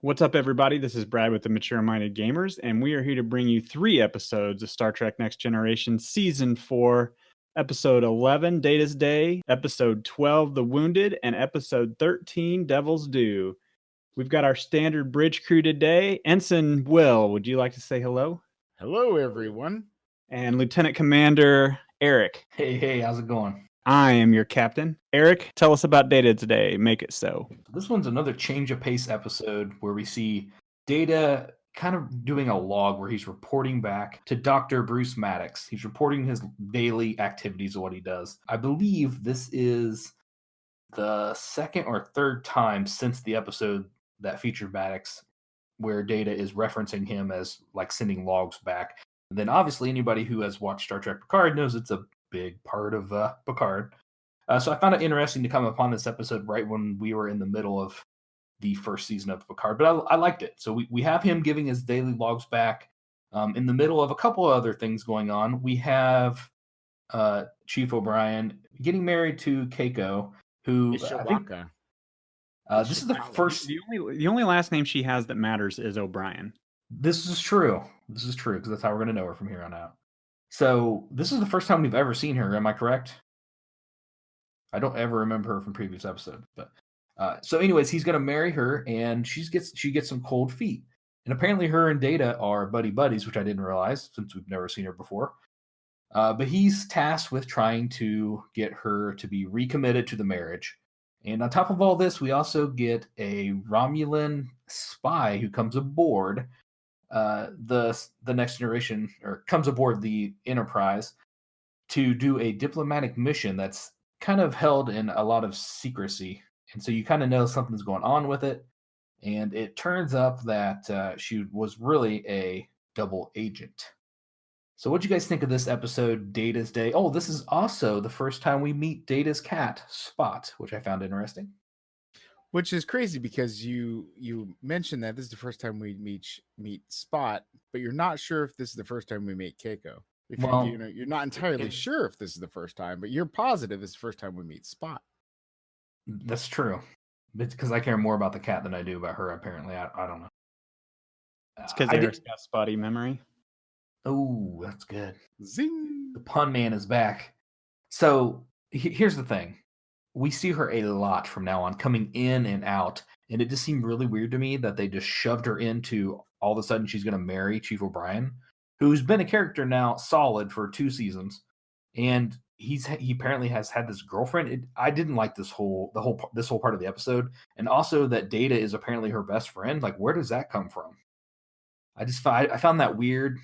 What's up, everybody? This is Brad with the Mature Minded Gamers, and we are here to bring you 3 episodes of Star Trek Next Generation Season 4, Episode 11, Data's Day, Episode 12, The Wounded, and Episode 13, Devil's Due. We've got our standard bridge crew today. Ensign Will, would you like to say hello? Hello, everyone. And Lieutenant Commander Eric. Hey, how's it going? I am your captain. Eric, tell us about Data today. Make it so. This one's another change of pace episode where we see Data kind of doing a log where he's reporting back to Dr. Bruce Maddox. He's reporting his daily activities of what he does. I believe this is the second or third time since the episode that featured Maddox where Data is referencing him as like sending logs back. And then obviously anybody who has watched Star Trek Picard knows it's a big part of Picard. So I found it interesting to come upon this episode right when we were in the middle of the first season of Picard, but I liked it. So we have him giving his daily logs back in the middle of a couple of other things going on. We have Chief O'Brien getting married to Keiko, who I think, this is the first. The only last name she has that matters is O'Brien. This is true because that's how we're going to know her from here on out. So this is the first time we've ever seen her. Am I correct? I don't ever remember her from previous episodes, but so anyways, he's gonna marry her, and she gets some cold feet, and apparently her and Data are buddies, which I didn't realize since we've never seen her before. But he's tasked with trying to get her to be recommitted to the marriage, and on top of all this, we also get a Romulan spy who comes aboard the Next Generation, or comes aboard the Enterprise to do a diplomatic mission that's kind of held in a lot of secrecy. And so you kind of know something's going on with it. And it turns up that she was really a double agent. So what do you guys think of this episode, Data's Day? Oh, this is also the first time we meet Data's cat, Spot, which I found interesting. Which is crazy because you mentioned that this is the first time we meet Spot, but you're not sure if this is the first time we meet Keiko. You're not entirely sure if this is the first time, but you're positive it's the first time we meet Spot. That's true. It's because I care more about the cat than I do about her, apparently. I don't know. It's because Eric's got spotty memory. Oh, that's good. Zing! The pun man is back. So here's the thing. We see her a lot from now on, coming in and out, and it just seemed really weird to me that they just shoved her into all of a sudden she's going to marry Chief O'Brien, who's been a character now solid for 2 seasons, and he apparently has had this girlfriend. I didn't like this whole part of the episode, and also that Data is apparently her best friend. Like, where does that come from? I found that weird.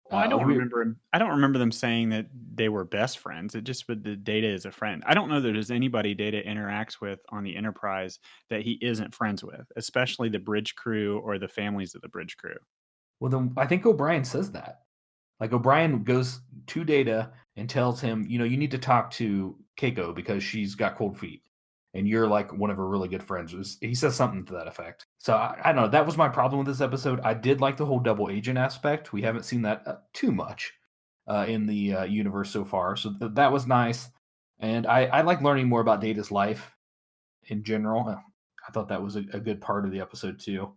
Well, I don't remember them saying that they were best friends. It just with the Data is a friend. I don't know that there's anybody Data interacts with on the Enterprise that he isn't friends with, especially the bridge crew or the families of the bridge crew. Well, then I think O'Brien says that. Like, O'Brien goes to Data and tells him, you need to talk to Keiko because she's got cold feet, and you're like one of her really good friends. He says something to that effect. So I don't know. That was my problem with this episode. I did like the whole double agent aspect. We haven't seen that too much in the universe so far. So that was nice. And I like learning more about Data's life in general. I thought that was a good part of the episode too.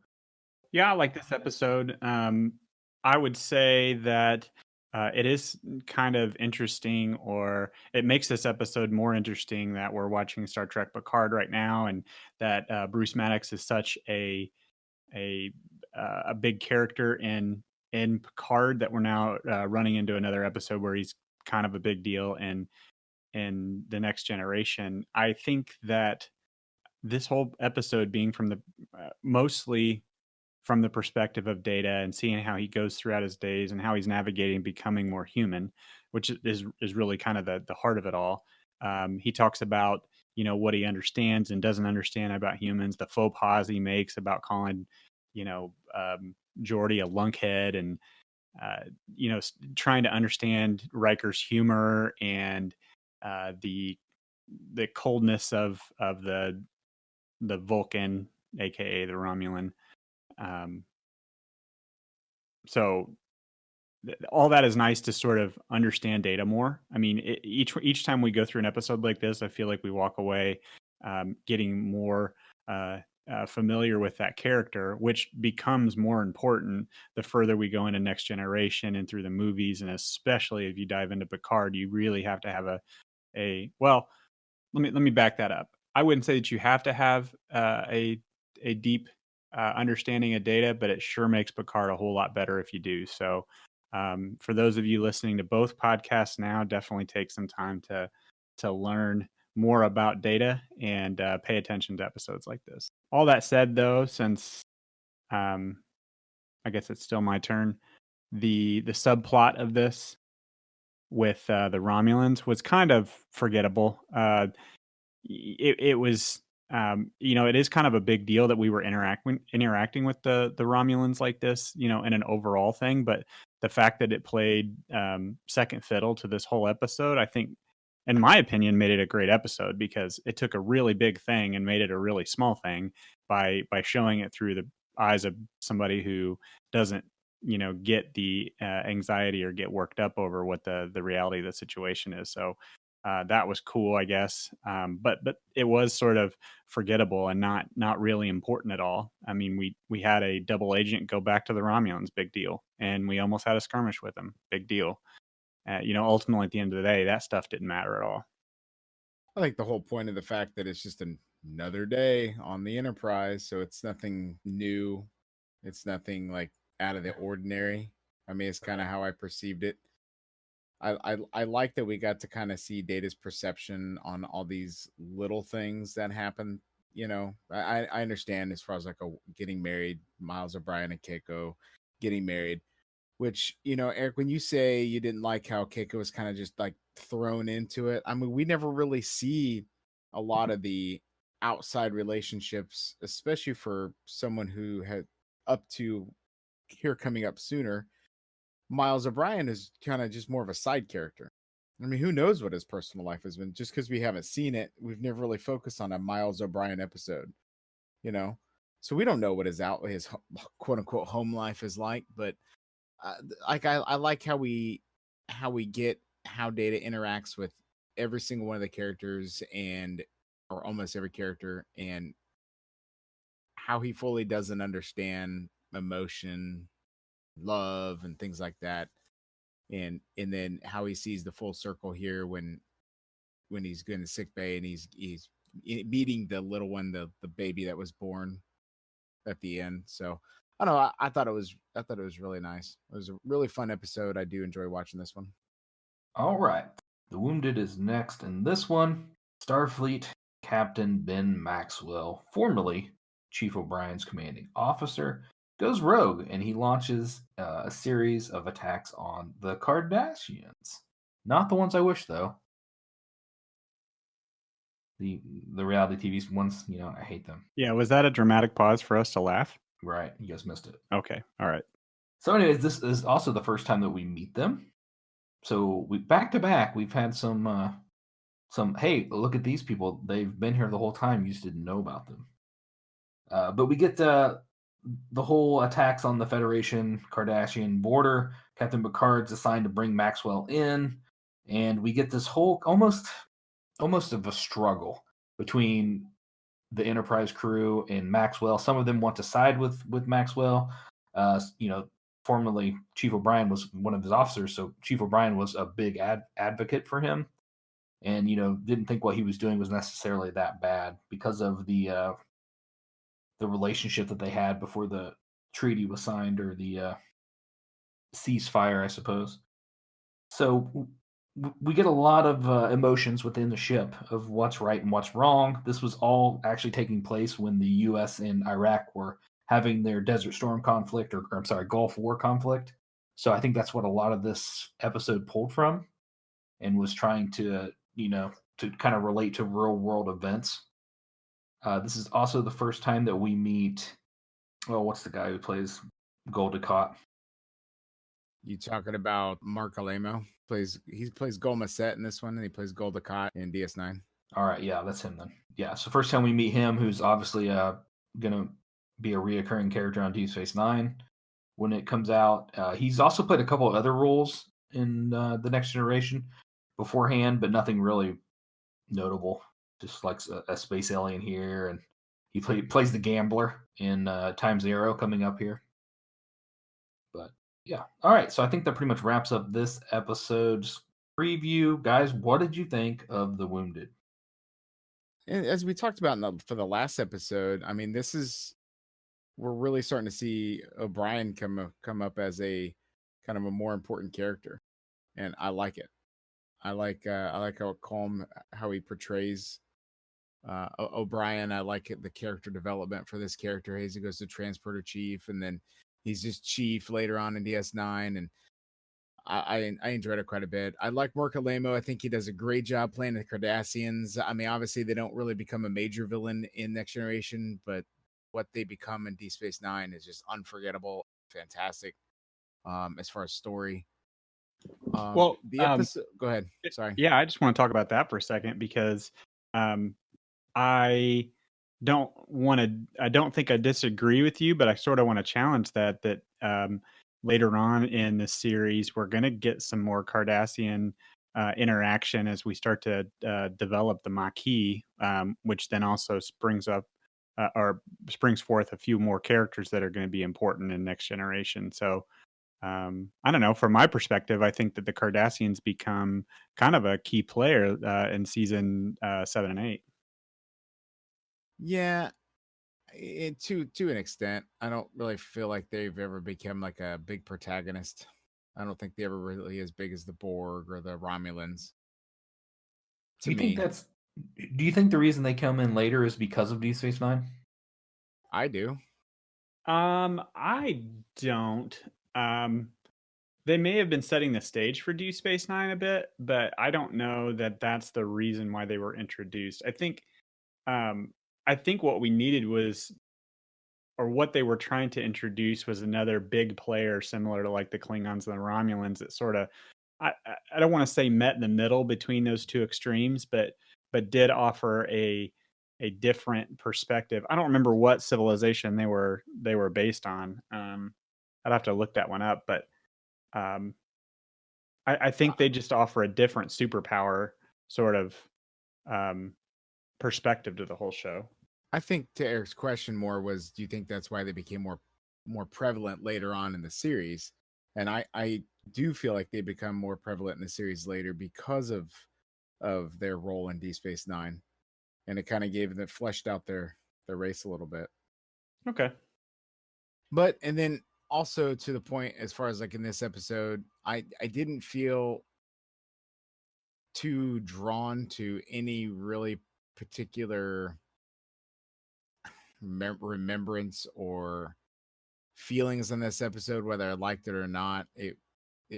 Yeah, I like this episode. I would say that it is kind of interesting, or it makes this episode more interesting that we're watching Star Trek Picard right now, and that Bruce Maddox is such a big character in Picard that we're now running into another episode where he's kind of a big deal in the Next Generation. I think that this whole episode being from the mostly from the perspective of Data and seeing how he goes throughout his days and how he's navigating becoming more human, which is really kind of the heart of it all. He talks about, what he understands and doesn't understand about humans, the faux pas he makes about calling, Geordi a lunkhead, and, trying to understand Riker's humor and the coldness of the Vulcan, aka the Romulan. So all that is nice to sort of understand Data more. I mean, each time we go through an episode like this, I feel like we walk away getting more familiar with that character, which becomes more important the further we go into Next Generation and through the movies, and especially if you dive into Picard, you really have to have well. Let me back that up. I wouldn't say that you have to have a deep understanding of Data, but it sure makes Picard a whole lot better if you do. So, for those of you listening to both podcasts now, definitely take some time to learn more about Data and pay attention to episodes like this. All that said, though, since I guess it's still my turn, the subplot of this with the Romulans was kind of forgettable. It was it is kind of a big deal that we were interacting with the Romulans like this, in an overall thing, but the fact that it played second fiddle to this whole episode, I think, in my opinion, made it a great episode, because it took a really big thing and made it a really small thing by showing it through the eyes of somebody who doesn't get the anxiety or get worked up over what the reality of the situation is. So that was cool, I guess. But it was sort of forgettable and not really important at all. I mean, we had a double agent go back to the Romulans, big deal, and we almost had a skirmish with them, big deal. Ultimately, at the end of the day, that stuff didn't matter at all. I think the whole point of the fact that it's just another day on the Enterprise, so it's nothing new. It's nothing like out of the ordinary. I mean, it's kind of how I perceived it. I like that we got to kind of see Data's perception on all these little things that happen. I understand as far as like getting married, Miles O'Brien and Keiko getting married, which, Eric, when you say you didn't like how Keiko was kind of just like thrown into it, I mean, we never really see a lot of the outside relationships, especially for someone who had up to here coming up sooner. Miles O'Brien is kind of just more of a side character. I mean, who knows what his personal life has been? Just because we haven't seen it, we've never really focused on a Miles O'Brien episode, so we don't know what his quote unquote home life is like. But I like how we get how Data interacts with every single one of the characters, or almost every character, and how he fully doesn't understand emotion, love, and things like that, and then how he sees the full circle here when he's going to sick bay and he's meeting the little one, the baby that was born at the end. So I don't know. I thought it was really nice. It was a really fun episode. I do enjoy watching this one. All right, the Wounded is next in this one. Starfleet Captain Ben Maxwell, formerly Chief O'Brien's commanding officer, goes rogue, and he launches a series of attacks on the Cardassians. Not the ones I wish, though. The reality TV ones, I hate them. Yeah, was that a dramatic pause for us to laugh? Right, you guys missed it. Okay, all right. So, anyways, this is also the first time that we meet them. So we back to back, we've had some. Hey, look at these people. They've been here the whole time. You just didn't know about them. But we get the whole attacks on the Federation Cardassian border. Captain Picard's assigned to bring Maxwell in, and we get this whole almost of a struggle between the Enterprise crew and Maxwell. Some of them want to side with Maxwell. Formerly Chief O'Brien was one of his officers, so Chief O'Brien was a big advocate for him, and didn't think what he was doing was necessarily that bad because of the relationship that they had before the treaty was signed, or the ceasefire, I suppose. So we get a lot of emotions within the ship of what's right and what's wrong. This was all actually taking place when the U.S. and Iraq were having their Desert Storm conflict, or I'm sorry, Gulf War conflict. So I think that's what a lot of this episode pulled from, and was trying to, to kind of relate to real world events. This is also the first time that we meet. Well, what's the guy who plays Gul Dukat? You talking about Mark Alamo? He plays Gul Macet in this one, and he plays Gul Dukat in DS9. All right, yeah, that's him then. Yeah, so first time we meet him, who's obviously gonna be a reoccurring character on Deep Space Nine. when it comes out. He's also played a couple of other roles in the Next Generation beforehand, but nothing really notable. Just like a space alien here, and he plays the gambler in Time Zero coming up here. But yeah, all right. So I think that pretty much wraps up this episode's preview, guys. What did you think of The Wounded? And as we talked about for the last episode, I mean, we're really starting to see O'Brien come up as a kind of a more important character, and I like it. I like how calm how he portrays O'Brien. I like the character development for this character. He goes to transporter chief, and then he's just chief later on in DS9, and I enjoyed it quite a bit. I like Mark Alemo. I think he does a great job playing the Cardassians. I mean, obviously they don't really become a major villain in Next Generation, but what they become in Deep Space Nine is just unforgettable, fantastic. As far as story, Well, the episode. Go ahead. Sorry. Yeah, I just want to talk about that for a second because I don't think I disagree with you, but I sort of want to challenge that later on in the series we're going to get some more Cardassian interaction as we start to develop the Maquis, which then also springs forth a few more characters that are going to be important in Next Generation. So I don't know. From my perspective, I think that the Cardassians become kind of a key player in season 7 and 8. Yeah, to an extent. I don't really feel like they've ever become like a big protagonist. I don't think they ever really as big as the Borg or the Romulans. Do you think the reason they come in later is because of Deep Space Nine? I do. I don't. They may have been setting the stage for Deep Space Nine a bit, but I don't know that that's the reason why they were introduced. I think what we needed was, or what they were trying to introduce was another big player similar to like the Klingons and the Romulans that sort of, I don't want to say met in the middle between those two extremes, but did offer a different perspective. I don't remember what civilization they were based on. I'd have to look that one up, but I think they just offer a different superpower sort of perspective to the whole show. I think to Eric's question more was, do you think that's why they became more prevalent later on in the series? And I do feel like they become more prevalent in the series later because of their role in Deep Space Nine, and it kind of gave them fleshed out their race a little bit. Okay. But and then also to the point, as far as like in this episode, I didn't feel too drawn to any really particular remembrance or feelings in this episode, whether I liked it or not. It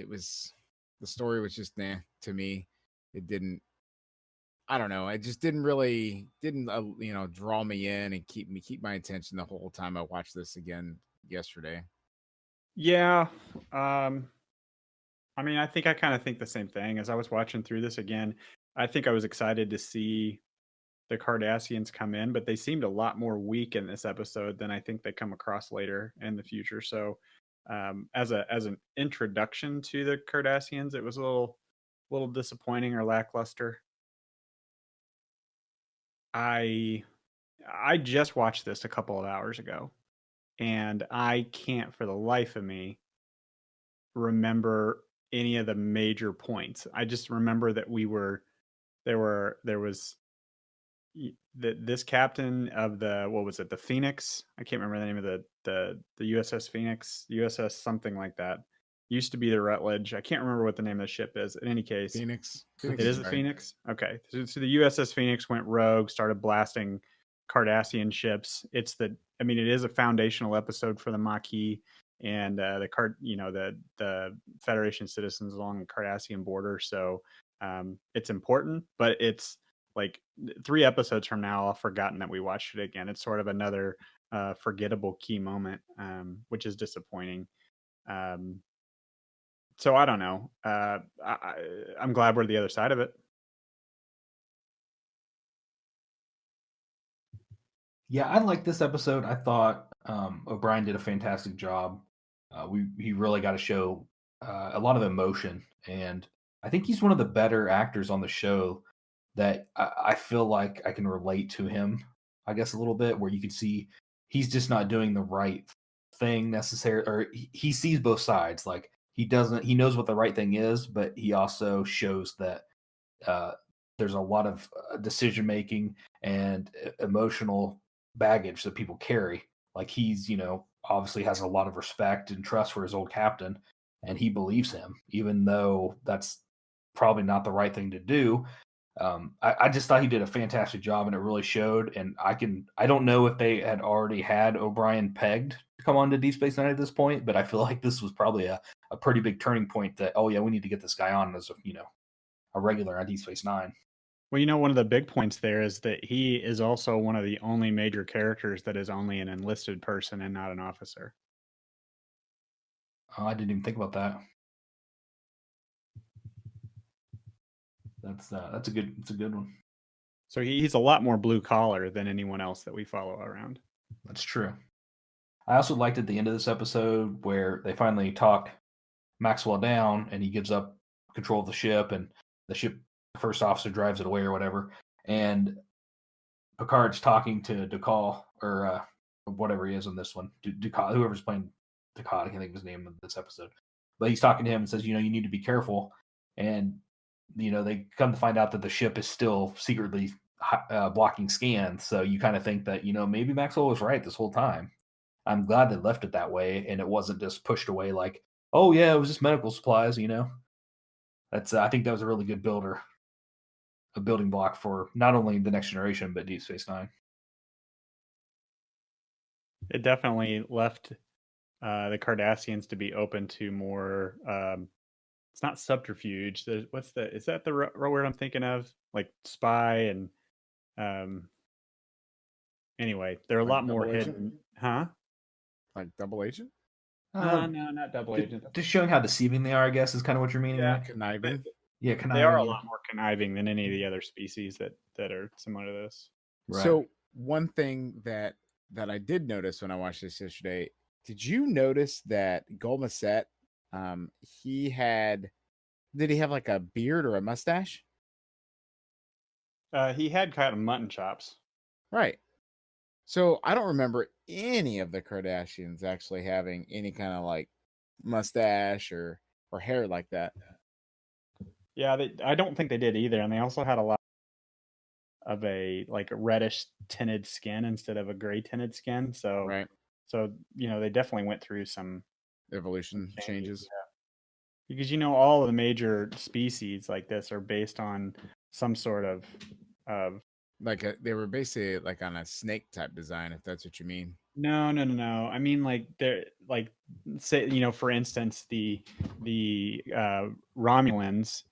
was, the story was just nah to me. It didn't, I don't know, it just didn't draw me in and keep my attention the whole time I watched this again yesterday. Yeah. I mean, I think I kind of think the same thing. As I was watching through this again, I think I was excited to see the Cardassians come in, but they seemed a lot more weak in this episode than I think they come across later in the future. So, as an introduction to the Cardassians, it was a little disappointing or lackluster. I just watched this a couple of hours ago, and I can't for the life of me remember any of the major points. I just remember that there was this captain of the, what was it, the Phoenix? I can't remember the name of the USS Phoenix, USS something like that. Used to be the Rutledge. I can't remember what the name of the ship is. In any case, Phoenix it is the Phoenix. Okay, so the USS Phoenix went rogue, started blasting Cardassian ships. It is a foundational episode for the Maquis and the Federation citizens along the Cardassian border. So it's important, but it's like 3 episodes from now, I'll forgotten that we watched it again. It's sort of another forgettable key moment, which is disappointing. So I don't know. I'm glad we're the other side of it. Yeah, I like this episode. I thought O'Brien did a fantastic job He really got to show a lot of emotion, and I think he's one of the better actors on the show. That I feel like I can relate to him, I guess, a little bit, where you can see he's just not doing the right thing necessarily, or he sees both sides. Like he knows what the right thing is, but he also shows that uh, there's a lot of decision making and emotional baggage that people carry. Like he's, obviously has a lot of respect and trust for his old captain, and he believes him, even though that's probably not the right thing to do. I just thought he did a fantastic job, and it really showed. And I don't know if they had already had O'Brien pegged to come on to Deep Space Nine at this point, but I feel like this was probably a pretty big turning point that, oh yeah, we need to get this guy on as a regular on Deep Space Nine. Well, one of the big points there is that he is also one of the only major characters that is only an enlisted person and not an officer. Oh, I didn't even think about that. That's a good one. So he's a lot more blue collar than anyone else that we follow around. That's true. I also liked at the end of this episode where they finally talk Maxwell down, and he gives up control of the ship, and the ship first officer drives it away or whatever, and Picard's talking to Ducal, or whatever he is on this one, Ducal, whoever's playing Ducal, I can't think of his name in this episode, but he's talking to him and says, you need to be careful, and they come to find out that the ship is still secretly blocking scans, so you kind of think that maybe Maxwell was right this whole time. I'm glad they left it that way, and it wasn't just pushed away like, oh yeah, it was just medical supplies. That's I think that was a really good building block for not only the Next Generation but Deep Space Nine. It definitely left the Cardassians to be open to more. It's not subterfuge. Is that the word I'm thinking of? Like spy and anyway, they're a lot more hidden, huh? Like double agent? No, not double agent. Just showing how deceiving they are, I guess, is kind of what you're meaning. Yeah, conniving. Yeah, conniving. They are a lot more conniving than any of the other species that are similar to this. Right. So one thing that I did notice when I watched this yesterday, did you notice that Gul Macet, did he have like a beard or a mustache? He had kind of mutton chops. Right. So I don't remember any of the Cardassians actually having any kind of like mustache or hair like that. Yeah, I don't think they did either, and they also had a lot of a reddish tinted skin instead of a gray tinted skin. So right. So they definitely went through some evolution changes. Yeah. Because all of the major species like this are based on some sort of they were basically like on a snake type design, if that's what you mean. No. I mean, they're say, for instance, the Romulans,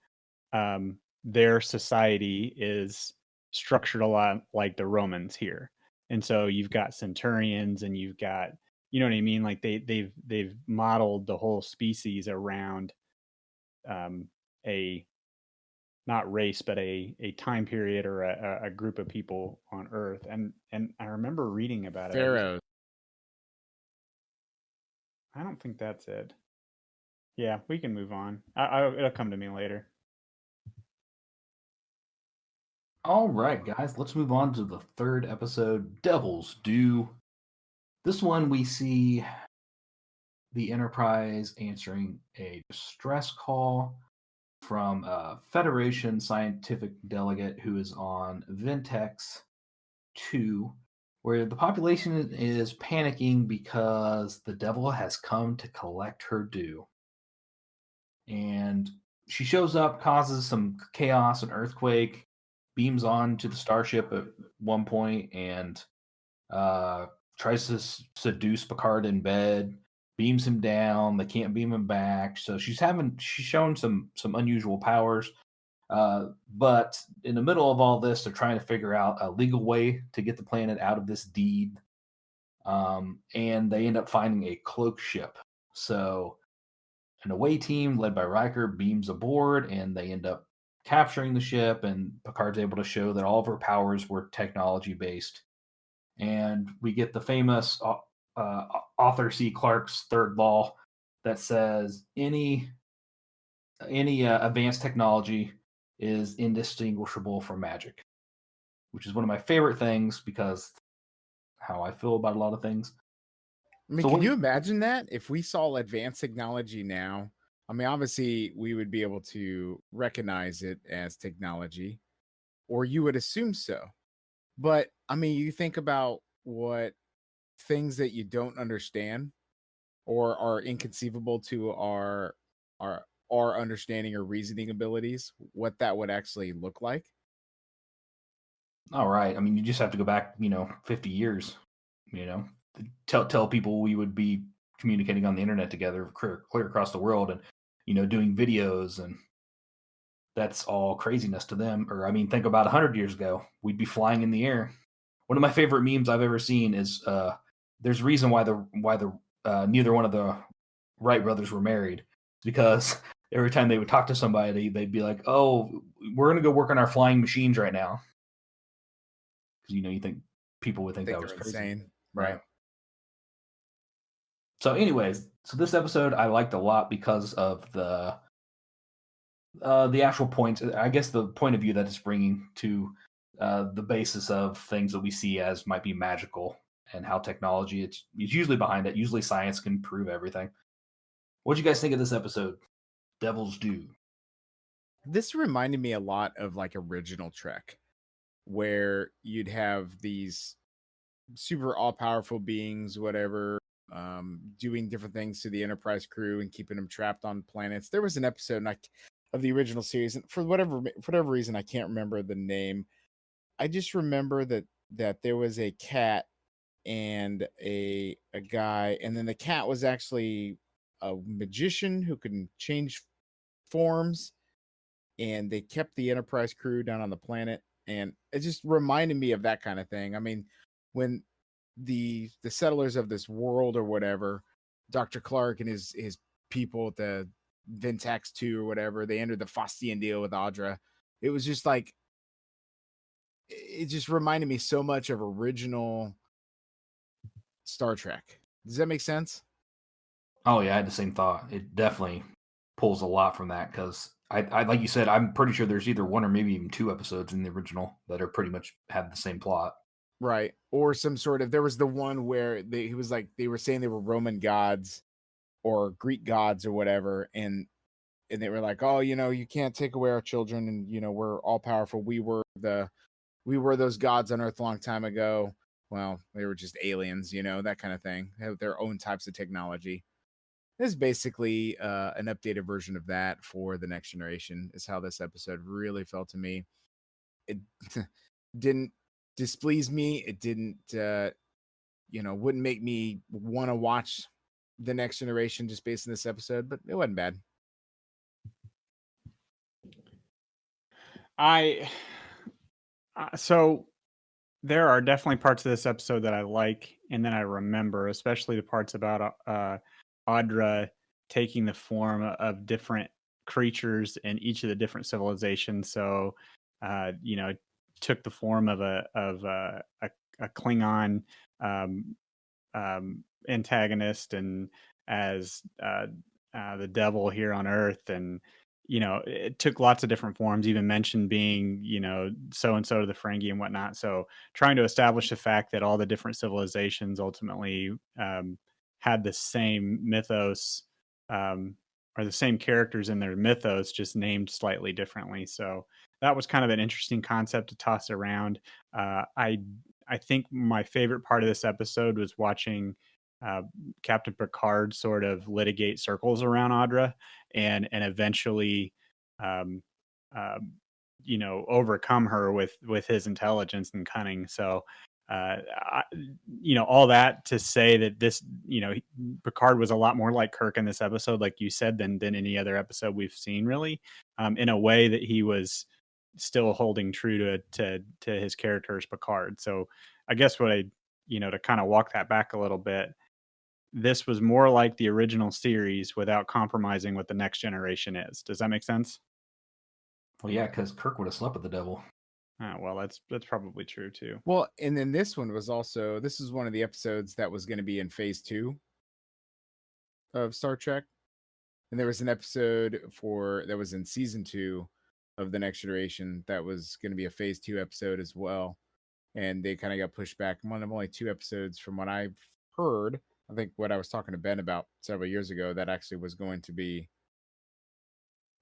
their society is structured a lot like the Romans here. And so you've got centurions and you've got, you know what I mean? Like they've modeled the whole species around a not race, but a time period or a group of people on Earth. And I remember reading about Pharaohs. I don't think that's it. Yeah, we can move on. It'll come to me later. All right, guys, let's move on to the third episode, Devil's Due. This one we see the Enterprise answering a distress call from a Federation scientific delegate who is on Ventex 2, where the population is panicking because the Devil has come to collect her due. And she shows up, causes some chaos, an earthquake, beams on to the starship at one point, and tries to seduce Picard in bed, beams him down. They can't beam him back. So she's shown some unusual powers. But in the middle of all this, they're trying to figure out a legal way to get the planet out of this deed. And they end up finding a cloak ship. So an away team led by Riker beams aboard, and they end up capturing the ship, and Picard's able to show that all of her powers were technology based. And we get the famous Arthur C. Clarke's third law that says any advanced technology is indistinguishable from magic, which is one of my favorite things because how I feel about a lot of things. I mean, So can you imagine that if we saw advanced technology now? I mean, obviously, we would be able to recognize it as technology, or you would assume so. But I mean, you think about what things that you don't understand or are inconceivable to our our understanding or reasoning abilities, what that would actually look like. all right, I mean, you just have to go back, 50 years, you know, tell people we would be communicating on the internet together, clear across the world, and doing videos, and that's all craziness to them. Or I mean, think about 100 years ago, we'd be flying in the air. One of my favorite memes I've ever seen is there's a reason why the neither one of the Wright brothers were married. It's because every time they would talk to somebody, they'd be like, "Oh, we're gonna go work on our flying machines right now," because you think people would I think think that was they're crazy, insane, right? right? So, anyways, so this episode I liked a lot because of the actual point. I guess the point of view that it's bringing to the basis of things that we see as might be magical and how technology it's usually behind it. Usually, science can prove everything. What do you guys think of this episode, Devil's Due? This reminded me a lot of like original Trek, where you'd have these super all powerful beings, whatever, doing different things to the Enterprise crew and keeping them trapped on planets. There was an episode of the original series, and for whatever reason, I can't remember the name. I just remember that there was a cat and a guy, and then the cat was actually a magician who could change forms, and they kept the Enterprise crew down on the planet, and it just reminded me of that kind of thing. I mean, when the settlers of this world or whatever, Dr. Clark and his people, the Ventax 2 or whatever, they entered the Faustian deal with Audra. It was just like it just reminded me so much of original Star Trek. Does that make sense? Oh yeah, I had the same thought. It definitely pulls a lot from that because I like you said, I'm pretty sure there's either one or maybe even two episodes in the original that are pretty much have the same plot. Right. Or some sort of there was the one where he was like they were saying they were Roman gods or Greek gods or whatever, and they were like, "Oh, you can't take away our children, and we're all powerful. We were those gods on Earth a long time ago." Well, they were just aliens, that kind of thing. They have their own types of technology. This is basically an updated version of that for the next generation. Is how this episode really felt to me. It didn't displease me. It didn't, wouldn't make me want to watch the next generation just based on this episode, but it wasn't bad. I so there are definitely parts of this episode that I like, and then I remember, especially the parts about Audra taking the form of different creatures in each of the different civilizations. So, took the form of a Klingon um, antagonist, and as the devil here on Earth, and it took lots of different forms. Even mentioned being so and so to the Ferengi and whatnot. So trying to establish the fact that all the different civilizations ultimately had the same mythos, or the same characters in their mythos, just named slightly differently. So that was kind of an interesting concept to toss around. I think my favorite part of this episode was watching uh, Captain Picard sort of litigate circles around Audra, and eventually, um, um, overcome her with his intelligence and cunning. So, all that to say that this, Picard was a lot more like Kirk in this episode, like you said, than any other episode we've seen, really, in a way that he was still holding true to his character as Picard. So, I guess what I, to kind of walk that back a little bit, this was more like the original series without compromising what the next generation is. Does that make sense? Well, yeah, because Kirk would have slept with the devil. Well, that's probably true too. Well, and then this one was also this is one of the episodes that was going to be in phase 2. of Star Trek, and there was an episode that was in season 2 of the Next Generation that was going to be a phase 2 episode as well, and they kind of got pushed back. One of only 2 episodes from what I've heard. I think what I was talking to Ben about several years ago, that actually was going to be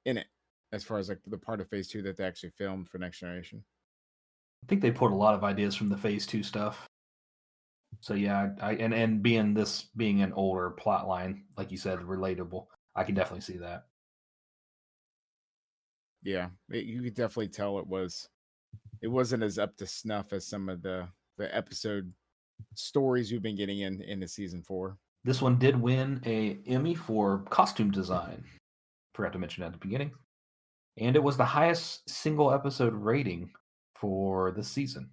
in it, as far as like the part of phase 2 that they actually filmed for Next Generation. I think they pulled a lot of ideas from the phase 2 stuff. So yeah, and being an older plot line, like you said, relatable, I can definitely see that. Yeah, you could definitely tell it wasn't as up to snuff as some of the episode stories you've been getting into season 4. This one did win a Emmy for costume design. Forgot to mention at the beginning. And it was the highest single episode rating for this season.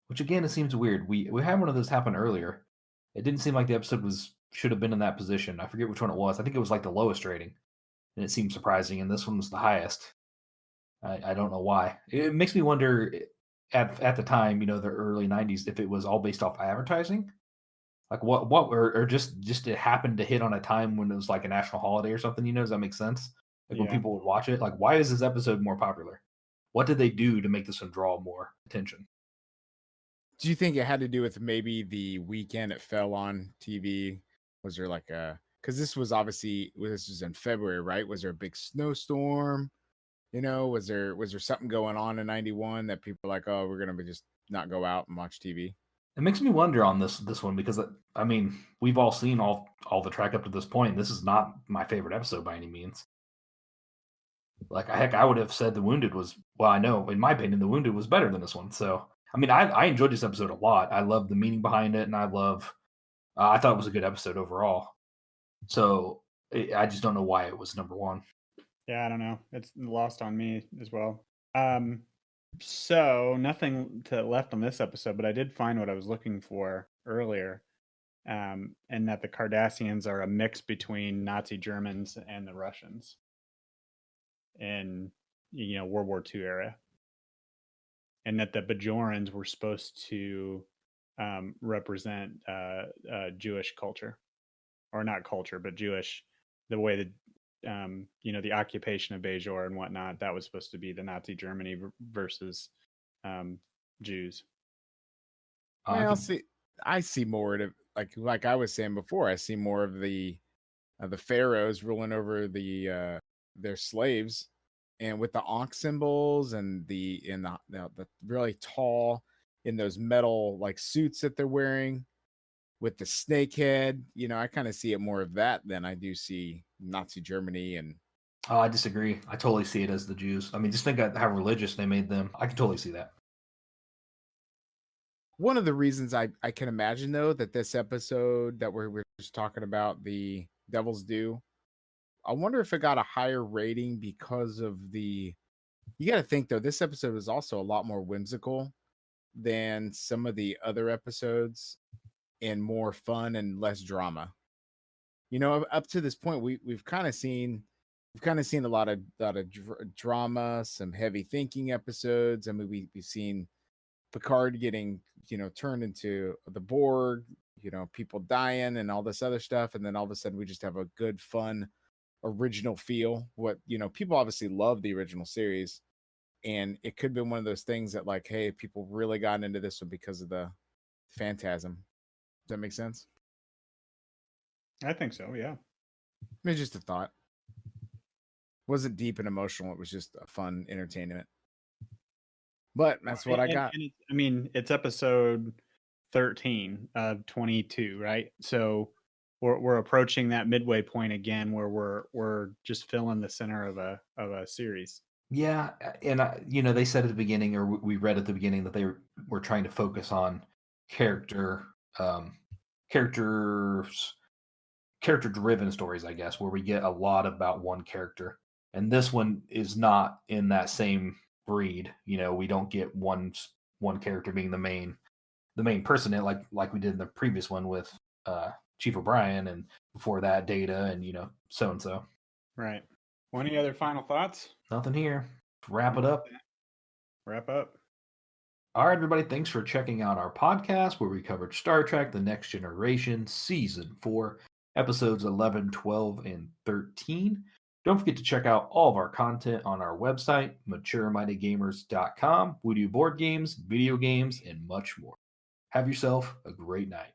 Which again, it seems weird. We had one of those happen earlier. It didn't seem like the episode should have been in that position. I forget which one it was. I think it was like the lowest rating. And it seemed surprising, and this one was the highest. I don't know why. It makes me wonder at the time, the early 90s, if it was all based off advertising. Like or just it happened to hit on a time when it was like a national holiday or something, does that make sense? Like when people would watch it, like why is this episode more popular? What did they do to make this one draw more attention? Do you think it had to do with maybe the weekend it fell on TV? Was there like because this was in February, right? Was there a big snowstorm? Was there something going on in 91 that people were like, oh, we're gonna just not go out and watch TV? It makes me wonder on this one because I mean we've all seen all the Trek up to this point. This is not my favorite episode by any means. Like heck, I would have said The Wounded was, well, I know in my opinion The Wounded was better than this one. So I mean I enjoyed this episode a lot. I love the meaning behind it, and I thought it was a good episode overall. So I just don't know why it was number one. Yeah, I don't know. It's lost on me as well. So nothing left on this episode, but I did find what I was looking for earlier, and that the Cardassians are a mix between Nazi Germans and the Russians in World War II era, and that the Bajorans were supposed to represent Jewish culture, or not culture, but Jewish, the way that the occupation of Bajor and whatnot, that was supposed to be the Nazi Germany versus Jews. I see more of like I was saying before. I see more of the pharaohs ruling over their slaves, and with the Ankh symbols and the really tall in those metal like suits that they're wearing with the snake head. I kind of see it more of that than I do see Nazi Germany. And I disagree. I totally see it as the Jews. I mean, just think of how religious they made them. I can totally see that. One of the reasons I can imagine, though, that this episode that we're just talking about, the Devil's Due, I wonder if it got a higher rating because of you got to think, though, this episode was also a lot more whimsical than some of the other episodes and more fun and less drama. Up to this point, we've kind of seen a lot of drama, some heavy thinking episodes. I mean, we've seen Picard getting turned into the Borg, people dying and all this other stuff, and then all of a sudden we just have a good, fun, original feel. What people obviously love the original series, and it could be one of those things that like, hey, people really got into this one because of the phantasm. Does that make sense? I think so, yeah. I mean, just a thought. Wasn't deep and emotional. It was just a fun entertainment. But that's what I got. It's episode 13 of 22, right? So we're approaching that midway point again, where we're just filling the center of a series. Yeah, and they said at the beginning, or we read at the beginning, that they were trying to focus on character-driven stories, I guess, where we get a lot about one character. And this one is not in that same breed. We don't get one character being the main person in it, like we did in the previous one with Chief O'Brien, and before that Data, and so and so. Right. Well, any other final thoughts? Nothing here. Wrap it up. Wrap up. All right, everybody. Thanks for checking out our podcast where we covered Star Trek: The Next Generation, Season 4, episodes 11, 12, and 13. Don't forget to check out all of our content on our website, maturemindedgamers.com. We do board games, video games, and much more. Have yourself a great night.